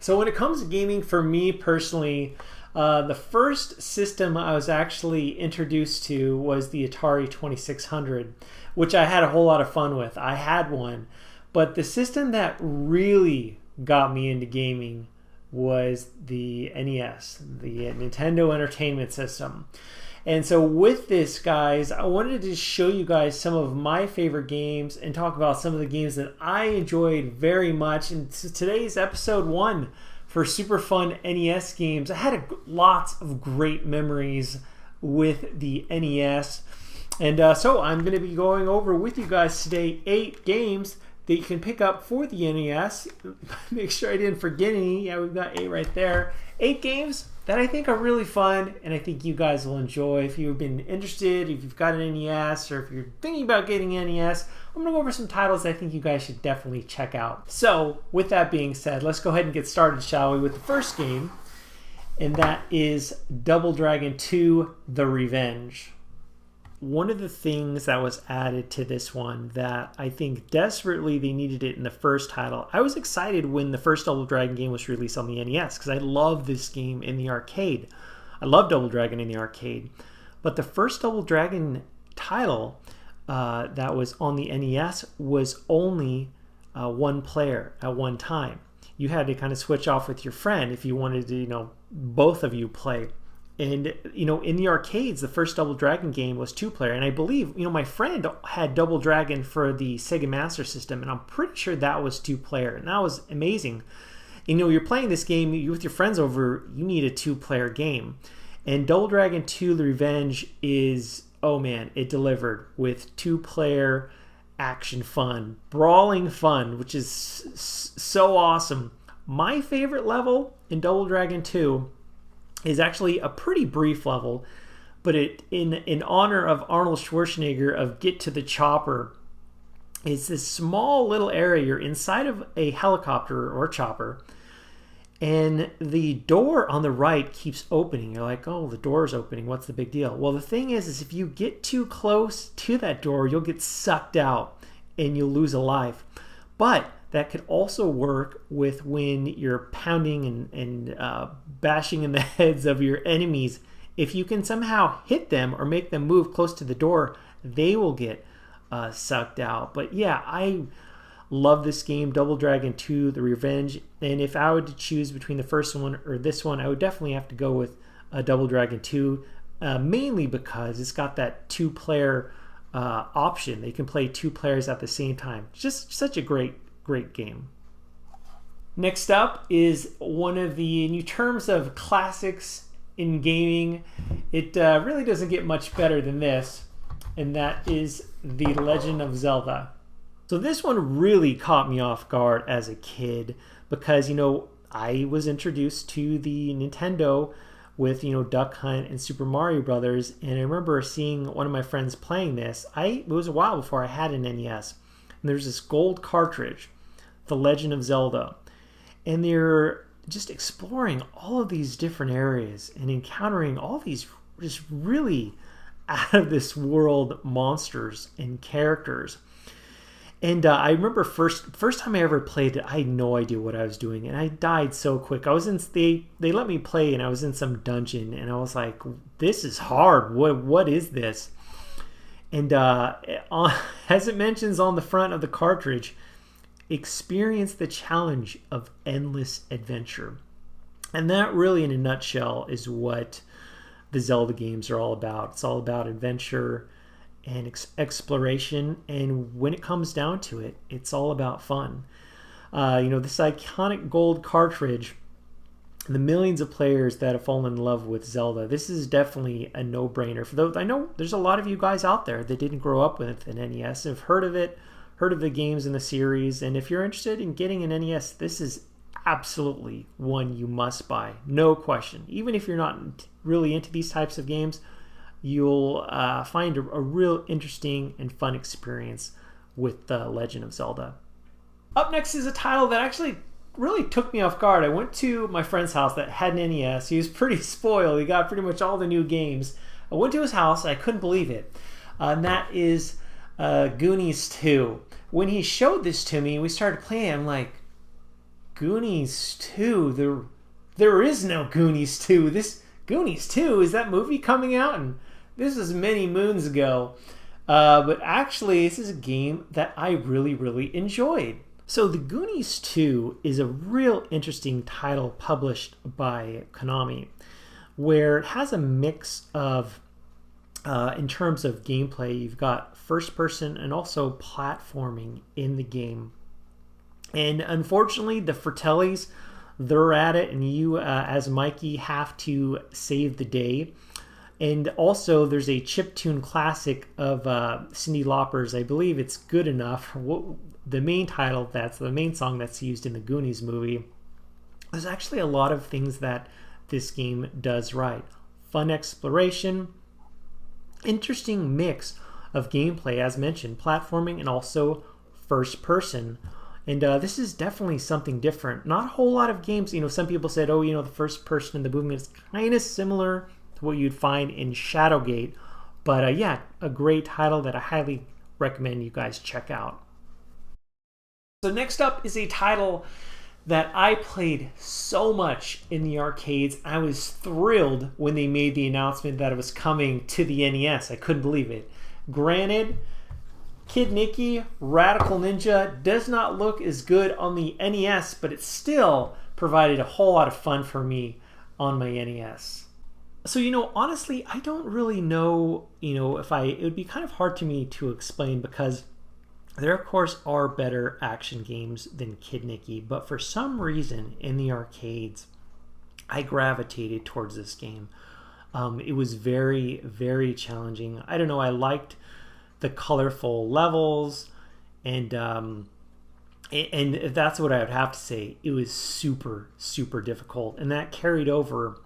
So when it comes to gaming, for me personally, the first system I was actually introduced to was the Atari 2600, which I had a whole lot of fun with. I had one, but the system that really got me into gaming was the NES, the Nintendo Entertainment System. And so with this, guys, I wanted to show you guys some of my favorite games and talk about some of the games that I enjoyed very much. And today's episode 1 for super fun NES games. I had lots of great memories with the NES. And so I'm going to be going over with you guys today 8 games that you can pick up for the NES. Make sure I didn't forget any. Yeah, we've got 8 right there. 8 games that I think are really fun and I think you guys will enjoy. If you've been interested, if you've got an NES, or if you're thinking about getting an NES, I'm going to go over some titles I think you guys should definitely check out. So with that being said, let's go ahead and get started, shall we, with the first game, and that is Double Dragon 2: The Revenge. One of the things that was added to this one that I think desperately they needed it in the first title. I was excited when the first Double Dragon game was released on the NES because I love this game in the arcade. I love Double Dragon in the arcade. But the first Double Dragon title that was on the NES was only one player at one time. You had to kind of switch off with your friend if you wanted to, both of you play. And, in the arcades, the first Double Dragon game was 2-player. And I believe, my friend had Double Dragon for the Sega Master System, and I'm pretty sure that was 2-player. And that was amazing. You're playing this game with your friends over, you need a 2-player game. And Double Dragon 2: The Revenge is, oh man, it delivered with 2-player action fun, brawling fun, which is so awesome. My favorite level in Double Dragon 2 is actually a pretty brief level, but in honor of Arnold Schwarzenegger of Get to the Chopper. It's this small little area. You're inside of a helicopter or chopper, and the door on the right keeps opening. You're like, oh, the door's opening. What's the big deal? Well, the thing is if you get too close to that door, you'll get sucked out and you'll lose a life. But that could also work with when you're pounding and bashing in the heads of your enemies. If you can somehow hit them or make them move close to the door, they will get sucked out. But yeah, I love this game, Double Dragon 2: The Revenge. And if I were to choose between the first one or this one, I would definitely have to go with Double Dragon 2, mainly because it's got that 2-player option. They can play 2 players at the same time. Just such a great game. Next up is one of the new terms of classics in gaming. It really doesn't get much better than this, and that is The Legend of Zelda. So this one really caught me off guard as a kid because, I was introduced to the Nintendo with, Duck Hunt and Super Mario Brothers, and I remember seeing one of my friends playing this. It was a while before I had an NES. And there's this gold cartridge, The Legend of Zelda. And they're just exploring all of these different areas and encountering all these just really out of this world monsters and characters. And I remember first time I ever played it, I had no idea what I was doing, and I died so quick. They let me play, and I was in some dungeon, and I was like, "This is hard. What is this?" And as it mentions on the front of the cartridge, experience the challenge of endless adventure. And that really, in a nutshell, is what the Zelda games are all about. It's all about adventure and exploration, and when it comes down to it, it's all about fun. This iconic gold cartridge, the millions of players that have fallen in love with Zelda, this is definitely a no-brainer. For those, I know there's a lot of you guys out there that didn't grow up with an NES and have heard of it, heard of the games in the series, and if you're interested in getting an NES, this is absolutely one you must buy, no question. Even if you're not really into these types of games, you'll find a real interesting and fun experience with The Legend of Zelda. Up next is a title that actually really took me off guard. I went to my friend's house that had an NES. He was pretty spoiled. He got pretty much all the new games. I went to his house. I couldn't believe it. And that is Goonies 2. When he showed this to me, we started playing. I'm like, Goonies 2. There is no Goonies 2. This Goonies 2, is that movie coming out? And this was many moons ago. But actually, this is a game that I really, really enjoyed. So the Goonies 2 is a real interesting title published by Konami, where it has a mix of, in terms of gameplay, you've got first person and also platforming in the game. And unfortunately, the Fratellis, they're at it, and you, as Mikey, have to save the day. And also, there's a chiptune classic of Cyndi Lauper's, I believe it's Good Enough, the main title, that's the main song that's used in the Goonies movie. There's actually a lot of things that this game does right. Fun exploration, interesting mix of gameplay, as mentioned, platforming and also first person. And this is definitely something different. Not a whole lot of games, some people said, oh, the first person in the movement is kind of similar to what you'd find in Shadowgate. But yeah, a great title that I highly recommend you guys check out. So next up is a title that I played so much in the arcades. I was thrilled when they made the announcement that it was coming to the NES. I couldn't believe it. Granted, Kid Nicky, Radical Ninja does not look as good on the NES, but it still provided a whole lot of fun for me on my NES. So, honestly, I don't really know, it would be kind of hard to me to explain, because there, of course, are better action games than Kid Nicky, but for some reason in the arcades, I gravitated towards this game. It was very, very challenging. I don't know, I liked the colorful levels, and that's what I would have to say. It was super, super difficult, and that carried over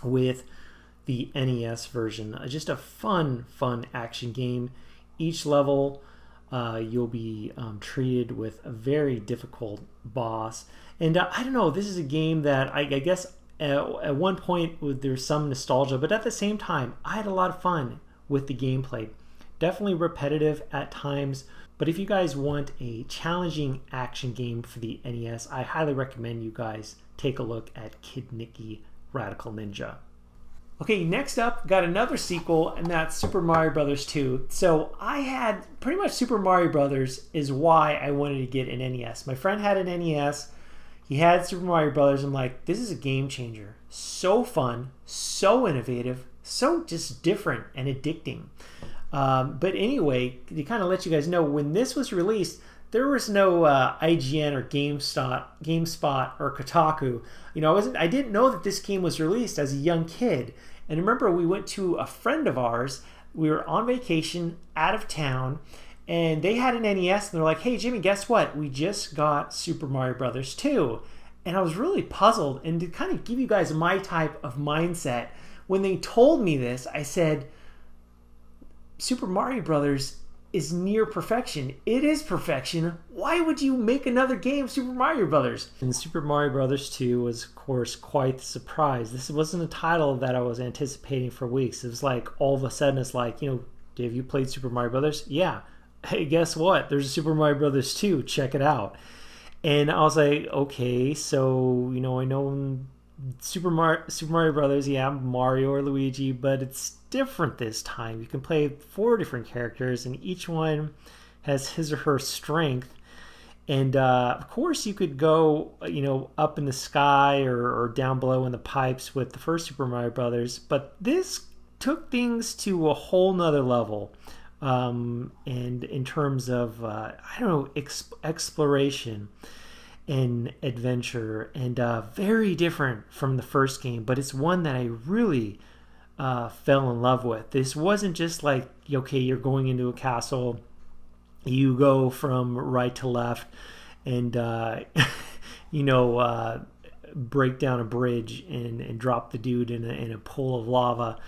with the NES version. Just a fun action game. Each level, you'll be treated with a very difficult boss. And I don't know, this is a game that I guess at one point there's some nostalgia, but at the same time, I had a lot of fun with the gameplay. Definitely repetitive at times, but if you guys want a challenging action game for the NES, I highly recommend you guys take a look at Kid Nicky Radical Ninja. Okay, next up, got another sequel, and that's Super Mario Bros. 2. So I had pretty much Super Mario Bros. Is why I wanted to get an NES. My friend had an NES. He had Super Mario Bros. I'm like, this is a game changer. So fun, so innovative, so just different and addicting. But anyway, to kind of let you guys know, when this was released, there was no IGN or GameSpot or Kotaku. I didn't know that this game was released as a young kid. And remember, we went to a friend of ours. We were on vacation out of town, and they had an NES, and they're like, hey, Jimmy, guess what? We just got Super Mario Bros. 2. And I was really puzzled. And to kind of give you guys my type of mindset, when they told me this, I said, Super Mario Brothers is near perfection. It is perfection. Why would you make another game, Super Mario Brothers? And Super Mario Brothers 2 was, of course, quite the surprise. This wasn't a title that I was anticipating for weeks. It was like, all of a sudden, it's like, have you played Super Mario Brothers? Yeah. Hey, guess what? There's a Super Mario Brothers 2. Check it out. And I was like, okay, so, I know Super Mario Brothers, yeah, Mario or Luigi, but it's different this time. You can play 4 different characters, and each one has his or her strength. And of course, you could go, up in the sky or down below in the pipes with the first Super Mario Brothers, but this took things to a whole nother level. And in terms of, exploration and adventure, and very different from the first game, but it's one that I really fell in love with. This wasn't just like, okay, you're going into a castle, you go from right to left, and break down a bridge and drop the dude in a pool of lava.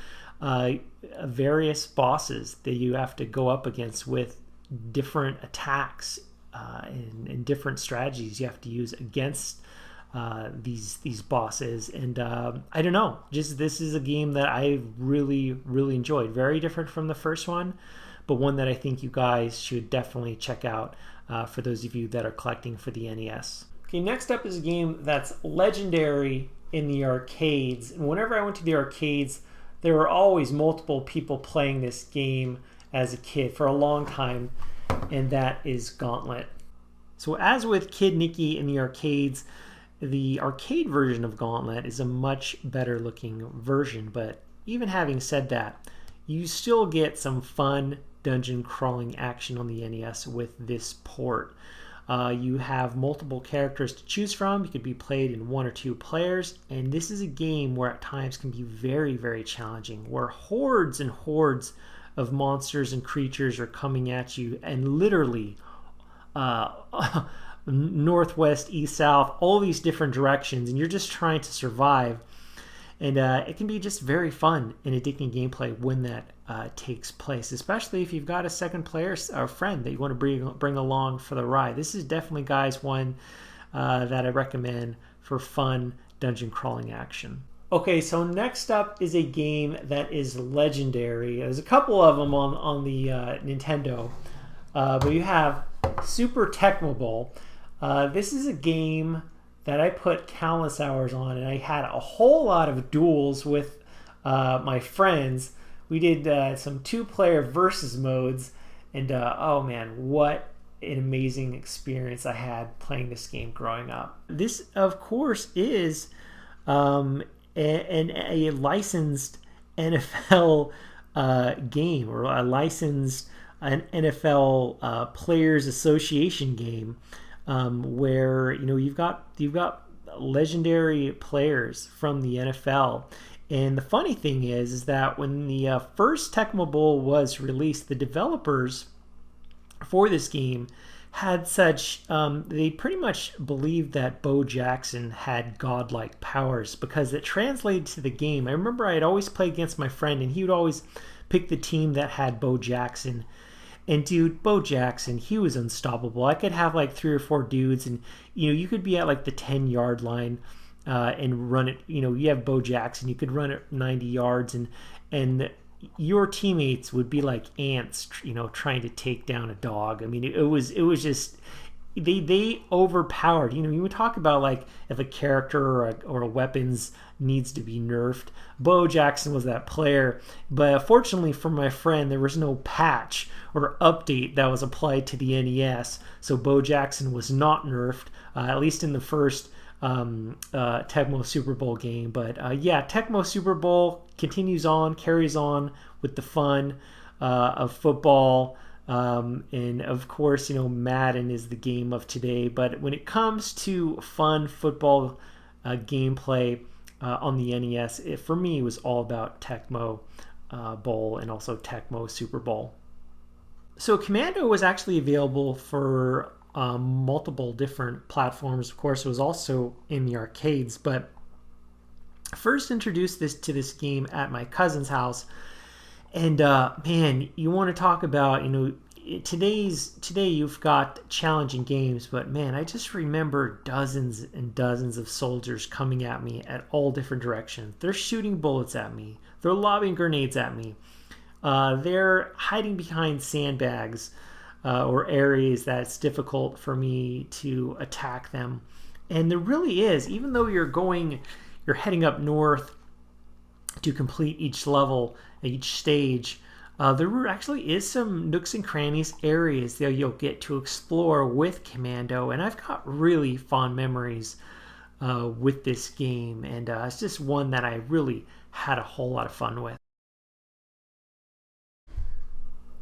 Various bosses that you have to go up against with different attacks and different strategies you have to use against these bosses. And I don't know, just this is a game that I really, really enjoyed. Very different from the first one, but one that I think you guys should definitely check out for those of you that are collecting for the NES. Okay, next up is a game that's legendary in the arcades. And whenever I went to the arcades, there were always multiple people playing this game as a kid for a long time, and that is Gauntlet. So as with Kid Nicky in the arcades, the arcade version of Gauntlet is a much better looking version, but even having said that, you still get some fun dungeon crawling action on the NES with this port. You have multiple characters to choose from. You could be played in 1 or 2 players, and this is a game where at times can be very, very challenging, where hordes and hordes of monsters and creatures are coming at you, and literally northwest, east, south, all these different directions, and you're just trying to survive. And it can be just very fun and addicting gameplay when that takes place, especially if you've got a second player or friend that you want to bring along for the ride. This is definitely, guys, one that I recommend for fun dungeon crawling action. Okay, so next up is a game that is legendary. There's a couple of them on the Nintendo, but you have Super Tecmo Bowl. This is a game that I put countless hours on, and I had a whole lot of duels with my friends. We did some 2-player versus modes, and oh man, what an amazing experience I had playing this game growing up. This, of course, is a licensed NFL game, or a licensed NFL Players Association game. Where you've got legendary players from the NFL, and the funny thing is that when the first Tecmo Bowl was released, the developers for this game had such they pretty much believed that Bo Jackson had godlike powers because it translated to the game. I remember I had always played against my friend, and he would always pick the team that had Bo Jackson. And dude, Bo Jackson, he was unstoppable. I could have like 3 or 4 dudes, and you could be at like the 10-yard line and run it. You have Bo Jackson, you could run it 90 yards, and your teammates would be like ants, trying to take down a dog. I mean, it was just they overpowered. You would talk about like if a character or a weapons needs to be nerfed. Bo Jackson was that player, but fortunately for my friend, there was no patch or update that was applied to the NES, so Bo Jackson was not nerfed, at least in the first Tecmo Super Bowl game. But yeah, Tecmo Super Bowl continues on, carries on with the fun of football. And of course, Madden is the game of today. But when it comes to fun football gameplay on the NES, for me, it was all about Tecmo Bowl and also Tecmo Super Bowl. So Commando was actually available for multiple different platforms. Of course, it was also in the arcades. But I first introduced to this game at my cousin's house. And man, you want to talk about, today you've got challenging games, but man, I just remember dozens and dozens of soldiers coming at me at all different directions. They're shooting bullets at me. They're lobbing grenades at me. They're hiding behind sandbags or areas that's difficult for me to attack them. And there really is, even though you're heading up north to complete each level, each stage, there actually is some nooks and crannies, areas that you'll get to explore with Commando, and I've got really fond memories with this game, and it's just one that I really had a whole lot of fun with.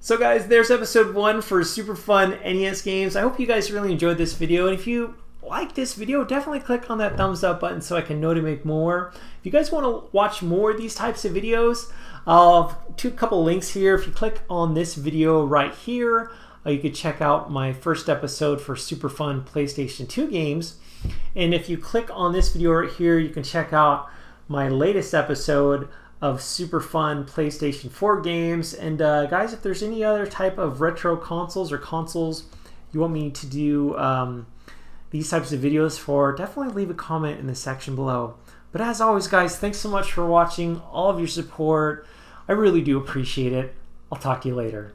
So guys, there's episode 1 for super fun NES games. I hope you guys really enjoyed this video, and if you like this video, definitely click on that thumbs up button so I can know to make more. If you guys want to watch more of these types of videos, I'll have a couple links here. If you click on this video right here, you could check out my first episode for super fun PlayStation 2 games. And if you click on this video right here, you can check out my latest episode of super fun PlayStation 4 games. And guys, if there's any other type of retro consoles or consoles you want me to do these types of videos for, definitely leave a comment in the section below. But as always, guys, thanks so much for watching, all of your support. I really do appreciate it. I'll talk to you later.